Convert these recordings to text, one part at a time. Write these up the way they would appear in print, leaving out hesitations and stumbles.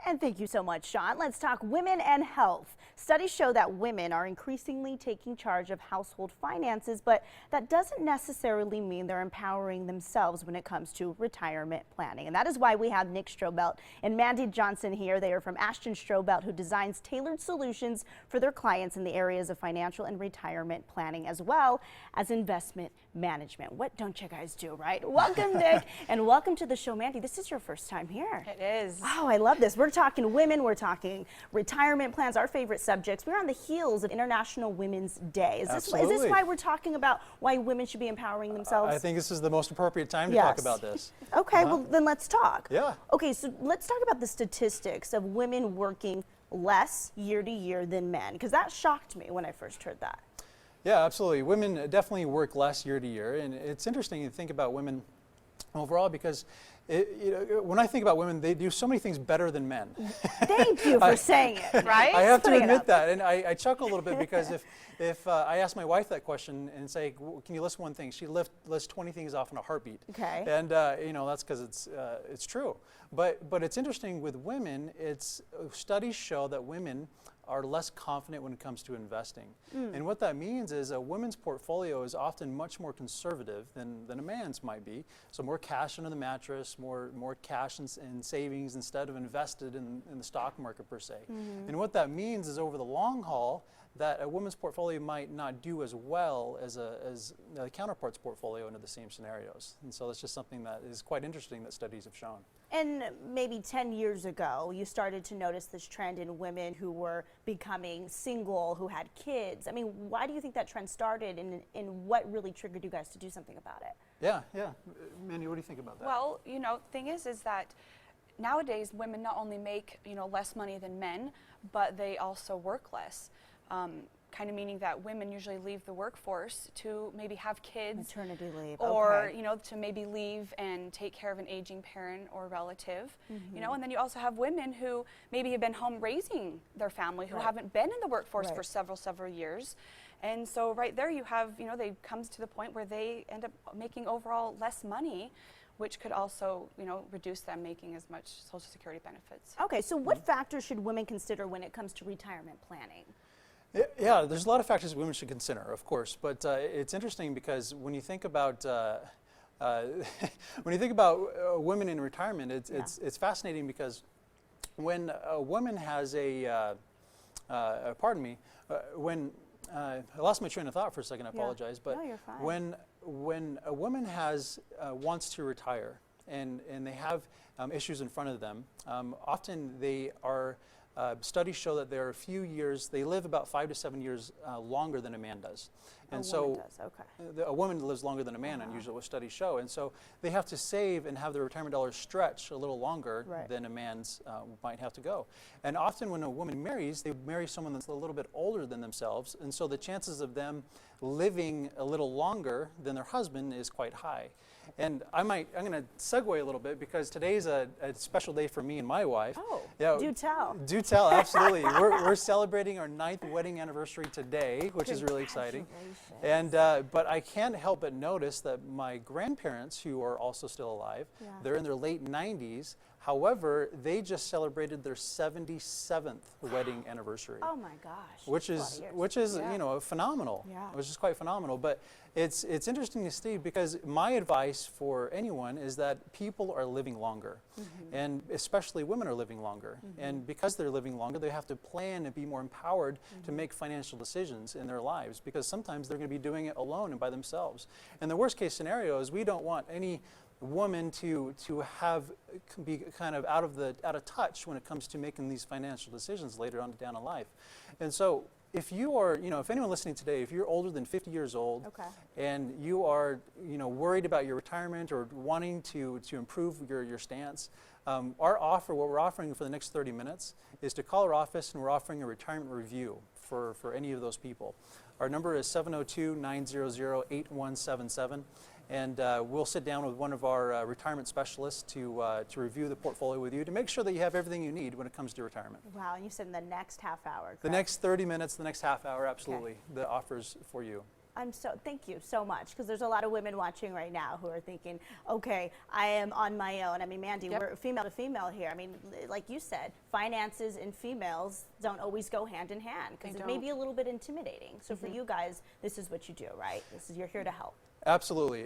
And thank you so much, Sean. Let's talk women and health. Studies show that women are increasingly taking charge of household finances, but that doesn't necessarily mean they're empowering themselves when it comes to retirement planning. And that is why we have Nick Strobelt and Mandy Johnson here. They are from Ashton Strobelt, who designs tailored solutions for their clients in the areas of financial and retirement planning, as well as investment management. What don't you guys do, right? Welcome, Nick, and welcome to the show, Mandy. This is your first time here. It is. Oh, I love this. We're talking women, we're talking retirement plans, our favorite subjects. We're on the heels of International Women's Day. Is this why we're talking about why women should be empowering themselves? I think this is the most appropriate time to talk about this. Okay, well then let's talk. Yeah. Okay, so let's talk about the statistics of women working less year to year than men, because that shocked me when I first heard that. Yeah, absolutely. Women definitely work less year to year, and it's interesting to think about women overall because when I think about women, they do so many things better than men. Thank you for saying it, right? I have to admit that, and I chuckle a little bit because if I ask my wife that question and say, can you list one thing? She lists 20 things off in a heartbeat. Okay. And that's because it's true. But it's interesting with women. Studies show that women are less confident when it comes to investing. And what that means is a woman's portfolio is often much more conservative than a man's might be. So more cash under the mattress, more cash in savings instead of invested in the stock market per se. And what that means is over the long haul, that a woman's portfolio might not do as well as the counterpart's portfolio under the same scenarios. And so that's just something that is quite interesting that studies have shown. And maybe 10 years ago, you started to notice this trend in women who were becoming single, who had kids. I mean, why do you think that trend started, and what really triggered you guys to do something about it? Yeah. Mandy, what do you think about that? Well, thing is that nowadays women not only make, less money than men, but they also work less. Kind of meaning that women usually leave the workforce to maybe have kids, maternity leave, or to maybe leave and take care of an aging parent or relative. And then you also have women who maybe have been home raising their family, who haven't been in the workforce for several years. And so right there you have, they comes to the point where they end up making overall less money, which could also, reduce them making as much Social Security benefits. Okay, so what factors should women consider when it comes to retirement planning? Yeah, there's a lot of factors women should consider, of course, but it's interesting because when you think about women in retirement, it's fascinating because when a woman has I lost my train of thought for a second. I apologize, but no, you're fine. when a woman wants to retire and they have issues in front of them, often they are. Studies show that there are a few years, they live about 5 to 7 years longer than a man does. And a woman lives longer than a man, unusually what studies show. And so they have to save and have their retirement dollars stretch a little longer than a man's might have to go. And often when a woman marries, they marry someone that's a little bit older than themselves. And so the chances of them living a little longer than their husband is quite high. And I'm going to segue a little bit because today's a special day for me and my wife. Oh, yeah, do tell. Do tell, absolutely. We're celebrating our 9th wedding anniversary today, which is really exciting. And but I can't help but notice that my grandparents, who are also still alive, they're in their late 90s. However, they just celebrated their 77th wedding anniversary. Oh my gosh! Which is phenomenal. Yeah. Which is quite phenomenal. But it's interesting to see because my advice for anyone is that people are living longer, and especially women are living longer. And because they're living longer, they have to plan and be more empowered to make financial decisions in their lives because sometimes they're going to be doing it alone and by themselves. And the worst case scenario is we don't want any woman to be kind of out of touch when it comes to making these financial decisions later on down in life. And so if you are, if anyone listening today, if you're older than 50 years old and you are, worried about your retirement or wanting to improve your stance, what we're offering for the next 30 minutes is to call our office, and we're offering a retirement review for any of those people. Our number is 702-900-8177. And we'll sit down with one of our retirement specialists to review the portfolio with you to make sure that you have everything you need when it comes to retirement. Wow, and you said in the next half hour, correct? The next 30 minutes, the next half hour, absolutely, the offers for you. Thank you so much, because there's a lot of women watching right now who are thinking, okay, I am on my own. I mean, Mandy, we're female to female here. I mean, like you said, finances and females don't always go hand in hand, because it may be a little bit intimidating. So for you guys, this is what you do, right? You're here to help. Absolutely.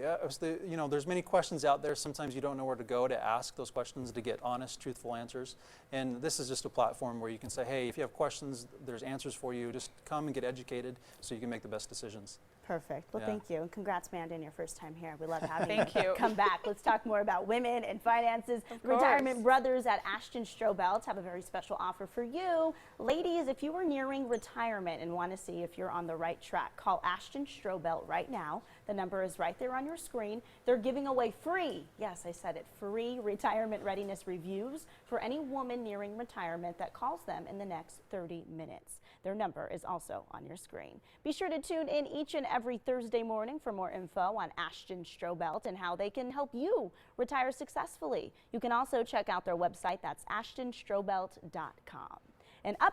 You know, there's many questions out there. Sometimes you don't know where to go to ask those questions to get honest, truthful answers. And this is just a platform where you can say, hey, if you have questions, there's answers for you. Just come and get educated so you can make the best decisions. Perfect. Well, thank you. And congrats, Mandy, on your first time here. We love having Thank you. Come back. Let's talk more about women and finances. Retirement Brothers at Ashton Strobelt have a very special offer for you. Ladies, if you are nearing retirement and want to see if you're on the right track, call Ashton Strobelt right now. The number is right there on your screen. They're giving away free, yes, I said it, free retirement readiness reviews for any woman nearing retirement that calls them in the next 30 minutes. Their number is also on your screen. Be sure to tune in each and every Thursday morning for more info on Ashton Strobelt and how they can help you retire successfully. You can also check out their website. That's ashtonstrobelt.com. And up